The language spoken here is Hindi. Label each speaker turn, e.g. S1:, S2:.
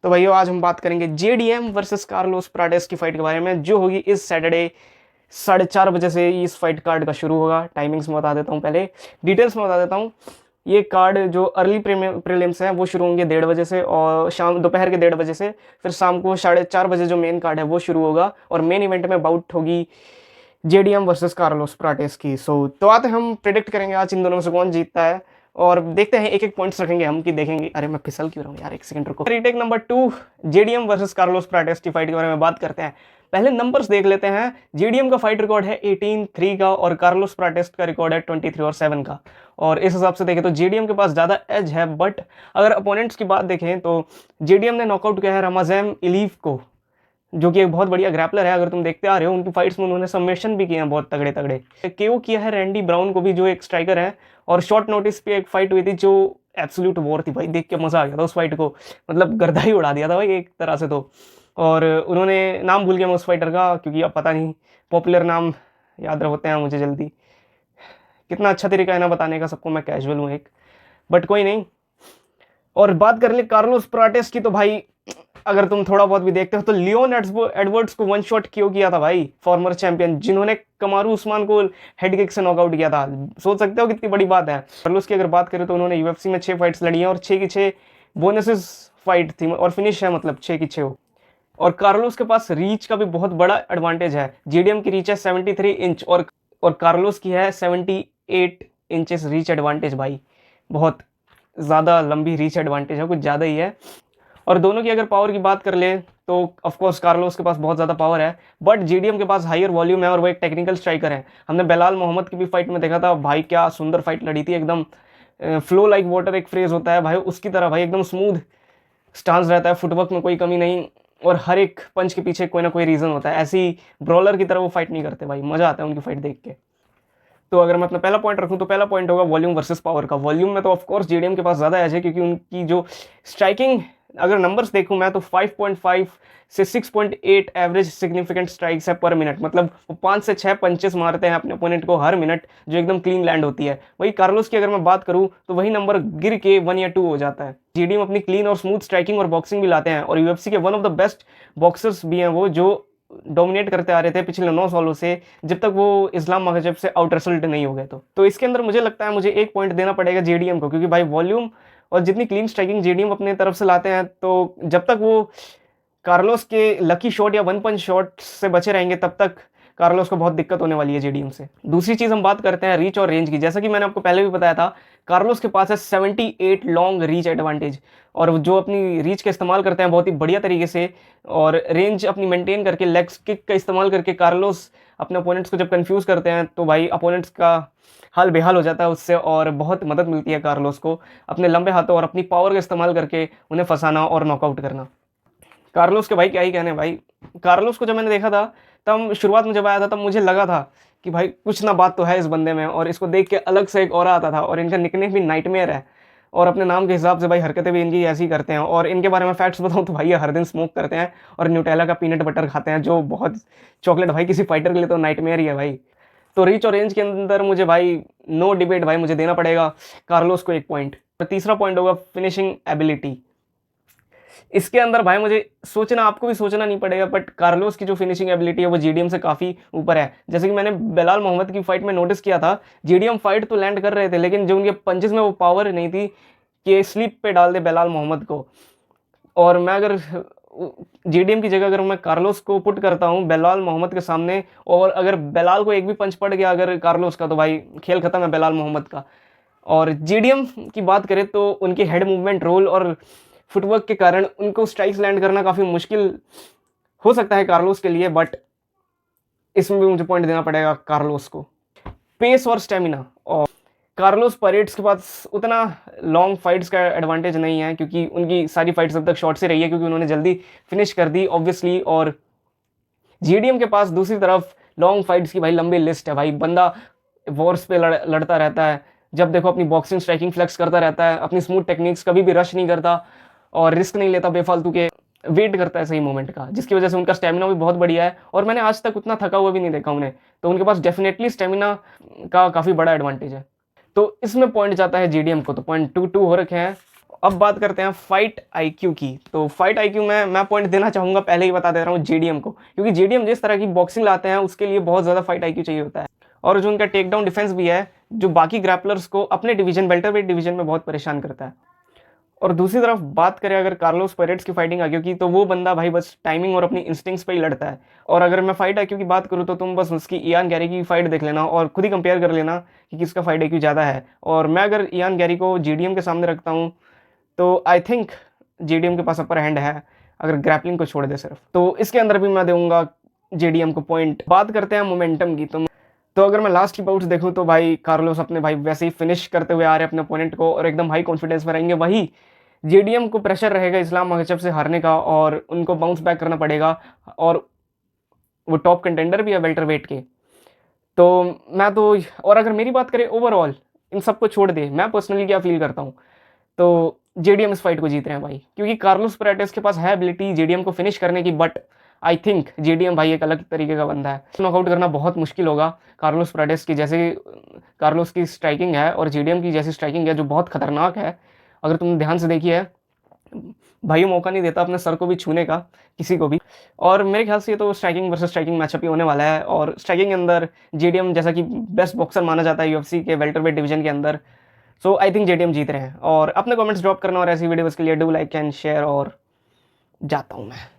S1: तो भैया आज हम बात करेंगे जेडीएम वर्सेस कार्लोस प्राडेस की फाइट के बारे में, जो होगी इस सैटरडे 4:30 बजे से इस फाइट कार्ड का शुरू होगा। टाइमिंग्स में बता देता हूँ, पहले डिटेल्स में बता देता हूँ। ये कार्ड जो अर्ली प्रीलिम्स हैं वो शुरू होंगे 1:30 बजे से, और दोपहर के 1:30 बजे से। फिर शाम को 4:30 बजे जो मेन कार्ड है वो शुरू होगा, और मेन इवेंट में बाउट होगी जेडीएम वर्सेस कार्लोस प्राटेस की। तो आते हम प्रिडिक्ट करेंगे आज इन दोनों में से कौन जीतता है, और देखते हैं एक एक पॉइंट्स रखेंगे हम कि देखेंगे। अरे मैं फिसल क्यों रहा हूँ यार, एक सेकंड रुको। Retake number 2 JDM versus Carlos प्राटेस की फाइट के बारे में बात करते हैं। पहले नंबर्स देख लेते हैं। जेडीएम का फाइट रिकॉर्ड है 18-3 का, और कार्लोस प्राटेस का रिकॉर्ड है 23-7 का। और इस हिसाब से देखें तो जेडीएम के पास ज़्यादा एज है, बट अगर अपोनेंट्स की बात देखें तो जेडीएम ने नॉकआउट किया है रमाजेम इलीफ को, जो कि एक बहुत बढ़िया ग्रैपलर है। अगर तुम देखते आ रहे हो उनकी फाइट्स में उन्होंने सबमिशन भी किए हैं बहुत तगड़े तगड़े। केओ किया है रैंडी ब्राउन को भी, जो एक स्ट्राइकर है। और शॉर्ट नोटिस पे एक फाइट हुई थी जो एब्सोल्यूट वॉर थी भाई, देख के मजा आ गया था उस फाइट को। मतलब गर्दा ही उड़ा दिया था भाई एक तरह से तो। और उन्होंने नाम भूल गया मैं उस फाइटर का, क्योंकि अब पता नहीं पॉपुलर नाम याद होते हैं मुझे जल्दी। कितना अच्छा तरीका है ना बताने का सबको, मैं कैजुअल हूँ एक, बट कोई नहीं। और बात कर ले कार्लोस प्राटेस की, तो भाई अगर तुम थोड़ा बहुत भी देखते हो तो लियोन एडवर्ड्स को वन शॉट क्यों किया था भाई, फॉर्मर चैंपियन, जिन्होंने कमारू उस्मान को हेड किक से नॉकआउट किया था। सोच सकते हो कितनी बड़ी बात है। कार्लोस की अगर बात करें तो उन्होंने यूएफसी में 6 फाइट्स लड़ी हैं, और 6 की 6 बोनसेस फाइट थी, और फिनिश है, मतलब 6 की 6 हो। और कार्लोस के पास रीच का भी बहुत बड़ा एडवांटेज है। जेडीएम की रीच है 73 इंच, और कार्लोस की है 78 इंचेस रीच एडवांटेज भाई। बहुत ज़्यादा लंबी रीच एडवांटेज है, कुछ ज़्यादा ही है। और दोनों की अगर पावर की बात कर ले तो ऑफकोर्स कार्लोस के पास बहुत ज़्यादा पावर है, बट जेडीएम के पास हायर वॉल्यूम है, और वो एक टेक्निकल स्ट्राइकर है। हमने बेलाल मोहम्मद की भी फाइट में देखा था भाई, क्या सुंदर फाइट लड़ी थी एकदम। फ्लो लाइक वाटर एक फ्रेज होता है भाई, उसकी तरह भाई एकदम स्मूथ स्टांस रहता है, फुटवर्क में कोई कमी नहीं, और हर एक पंच के पीछे कोई ना कोई रीज़न होता है। ऐसी ब्रॉलर की तरह वो फाइट नहीं करते भाई, मज़ा आता है उनकी फाइट देख के। तो अगर मैं अपना पहला पॉइंट रखूं तो पहला पॉइंट होगा वॉल्यूम वर्सेस पावर का। वॉल्यूम में तो ऑफकोर्स जेडीएम के पास ज़्यादा एज है, क्योंकि उनकी जो स्ट्राइकिंग, अगर नंबर्स देखूं मैं तो 5.5 से 6.8 एवरेज सिग्निफिकेंट स्ट्राइक्स है पर मिनट। मतलब वो 5 से 6 पंचेस मारते हैं अपने ओपोनेंट को हर मिनट, जो एकदम क्लीन लैंड होती है। वही कार्लोस की अगर मैं बात करूं तो वही नंबर गिर के 1 या 2 हो जाता है। जेडीएम अपनी क्लीन और स्मूथ स्ट्राइकिंग और बॉक्सिंग भी लाते हैं, और यूएफसी के one of the best boxers भी हैं वो, जो डोमिनेट करते आ रहे थे पिछले 9 सालों से, जब तक वो इस्लाम मगजब से आउट रिजल्ट नहीं हो गए। तो इसके अंदर मुझे लगता है मुझे एक पॉइंट देना पड़ेगा जेडीएम को, क्योंकि भाई वॉल्यूम और जितनी क्लीन स्ट्राइकिंग जेडीएम अपने तरफ से लाते हैं, तो जब तक वो कार्लोस के लकी शॉट या वन पंच शॉट से बचे रहेंगे तब तक कार्लोस को बहुत दिक्कत होने वाली है जेडीएम से। दूसरी चीज़ हम बात करते हैं रीच और रेंज की। जैसा कि मैंने आपको पहले भी बताया था, कार्लोस के पास है 78 लॉन्ग रीच एडवांटेज, और जो अपनी रीच का इस्तेमाल करते हैं बहुत ही बढ़िया तरीके से, और रेंज अपनी मेंटेन करके लेग किक का इस्तेमाल करके कार्लोस अपने अपोनेंट्स को जब कंफ्यूज करते हैं तो भाई अपोनेंट्स का हाल बेहाल हो जाता है उससे, और बहुत मदद मिलती है कार्लोस को अपने लंबे हाथों और अपनी पावर का इस्तेमाल करके उन्हें फंसाना और नॉकआउट करना। कार्लोस के भाई क्या ही कहने भाई। कार्लोस को जब मैंने देखा था तब शुरुआत में जब आया था तब मुझे लगा था कि भाई कुछ ना बात तो है इस बंदे में, और इसको देख के अलग से एक ऑरा आता था। और इनका निकनेम भी नाइटमेयर है, और अपने नाम के हिसाब से भाई हरकतें भी इनकी ऐसी करते हैं। और इनके बारे में फैक्ट्स बताऊं तो भाई ये हर दिन स्मोक करते हैं और न्यूटेला का पीनट बटर खाते हैं, जो बहुत चॉकलेट भाई किसी फाइटर के लिए तो नाइटमेयर ही है भाई। तो रीच और रेंज के अंदर मुझे भाई नो डिबेट भाई मुझे देना पड़ेगा कार्लोस को 1 पॉइंट। तीसरा पॉइंट होगा फिनिशिंग एबिलिटी। इसके अंदर भाई मुझे सोचना, आपको भी सोचना नहीं पड़ेगा, बट कार्लोस की जो फिनिशिंग एबिलिटी है वो जेडीएम से काफ़ी ऊपर है। जैसे कि मैंने बेलाल मोहम्मद की फाइट में नोटिस किया था, जेडीएम फाइट तो लैंड कर रहे थे, लेकिन जो उनके पंचेस में वो पावर नहीं थी कि स्लीप पे डाल दे बेलाल मोहम्मद को। और मैं अगर जेडीएम की जगह अगर मैं कार्लोस को पुट करता हूँ बेलाल मोहम्मद के सामने, और अगर बेलाल को एक भी पंच पड़ गया अगर कार्लोस का, तो भाई खेल खत्म है बेलाल मोहम्मद का। और जेडीएम की बात करें तो उनके हेड मूवमेंट, रोल और फुटवर्क के कारण उनको स्ट्राइक्स लैंड करना काफ़ी मुश्किल हो सकता है कार्लोस के लिए, बट इसमें भी मुझे पॉइंट देना पड़ेगा कार्लोस को। पेस और स्टेमिना, और कार्लोस परेड्स के पास उतना लॉन्ग फाइट्स का एडवांटेज नहीं है, क्योंकि उनकी सारी फाइट्स अब तक शॉर्ट से रही है, क्योंकि उन्होंने जल्दी फिनिश कर दी ऑब्वियसली। और जेडीएम के पास दूसरी तरफ लॉन्ग फाइट्स की भाई लंबी लिस्ट है भाई, बंदा वॉर्स पे लड़ता रहता है, जब देखो अपनी बॉक्सिंग स्ट्राइकिंग फ्लेक्स करता रहता है, अपनी स्मूथ टेक्निक्स, कभी भी रश नहीं करता और रिस्क नहीं लेता बेफालतू के, वेट करता है सही मोमेंट का, जिसकी वजह से उनका स्टेमिना भी बहुत बढ़िया है। और मैंने आज तक उतना थका हुआ भी नहीं देखा उन्हें, तो उनके पास डेफिनेटली स्टेमिना का काफ़ी बड़ा एडवांटेज है। तो इसमें पॉइंट जाता है जेडीएम को, तो 0.22 हो रखे हैं। अब बात करते हैं फाइट आईक्यू की। तो फाइट आईक्यू में मैं पॉइंट देना चाहूँगा, पहले ही बता दे रहा हूँ, जेडीएम को, क्योंकि जेडीएम जिस तरह की बॉक्सिंग लाते हैं उसके लिए बहुत ज़्यादा फाइट आईक्यू चाहिए होता है। और जो उनका टेक डाउन डिफेंस भी है, जो बाकी ग्रैपलर्स को अपने डिवीजन वेल्टरवेट डिवीजन में बहुत परेशान करता है। और दूसरी तरफ बात करें अगर कार्लोस पेरेट्स की फाइटिंग आईक्यू की, तो वो बंदा भाई बस टाइमिंग और अपनी इंस्टिंक्ट्स पे ही लड़ता है। और अगर मैं फाइट आईक्यू की बात करूँ तो तुम बस उसकी इयान गैरी की फाइट देख लेना और खुद ही कंपेयर कर लेना कि किसका फाइट आईक्यू ज़्यादा है। और मैं अगर इयान गैरी को जेडीएम के सामने रखता हूँ तो आई थिंक जेडीएम के पास अपर हैंड है, अगर ग्रैपलिंग को छोड़ दे सिर्फ। तो इसके अंदर भी मैं दूंगा जेडीएम को पॉइंट। बात करते हैं मोमेंटम की, तो अगर मैं लास्ट की बाउट्स देखूं तो भाई कार्लोस अपने भाई वैसे ही फिनिश करते हुए आ रहे हैं अपने ओपोनेंट को और एकदम हाई कॉन्फिडेंस में रहेंगे। वही जेडीएम को प्रेशर रहेगा इस्लाम मकचब से हारने का और उनको बाउंस बैक करना पड़ेगा, और वो टॉप कंटेंडर भी है वेल्टर वेट के। तो मैं तो, और अगर मेरी बात करें ओवरऑल इन सबको छोड़ दे, मैं पर्सनली क्या फील करता हूँ, तो जेडीएम इस फाइट को जीत रहे हैं भाई, क्योंकि कार्लोस पेरेटिस के पास है एबिलिटी जेडीएम को फिनिश करने की, बट आई थिंक जेडीएम भाई एक अलग तरीके का बंदा है। नॉकआउट करना बहुत मुश्किल होगा कार्लोस पेरेटिस की, जैसे कार्लोस की स्ट्राइकिंग है और जेडीएम की जैसी स्ट्राइकिंग है जो बहुत खतरनाक है। अगर तुमने ध्यान से देखी है, भाई मौका नहीं देता अपने सर को भी छूने का किसी को भी। और मेरे ख्याल से ये तो स्ट्राइकिंग वर्सेस स्ट्राइकिंग मैचअप ही होने वाला है, और स्ट्राइकिंग के अंदर जेडीएम जैसा कि बेस्ट बॉक्सर माना जाता है यूएफसी के वेल्टरवेट डिवीजन के अंदर, सो आई थिंक जेडीएम जीत रहे हैं। और अपने कमेंट्स ड्रॉप करना और ऐसी वीडियोस के लिए डू लाइक एंड शेयर, और जाता हूँ मैं।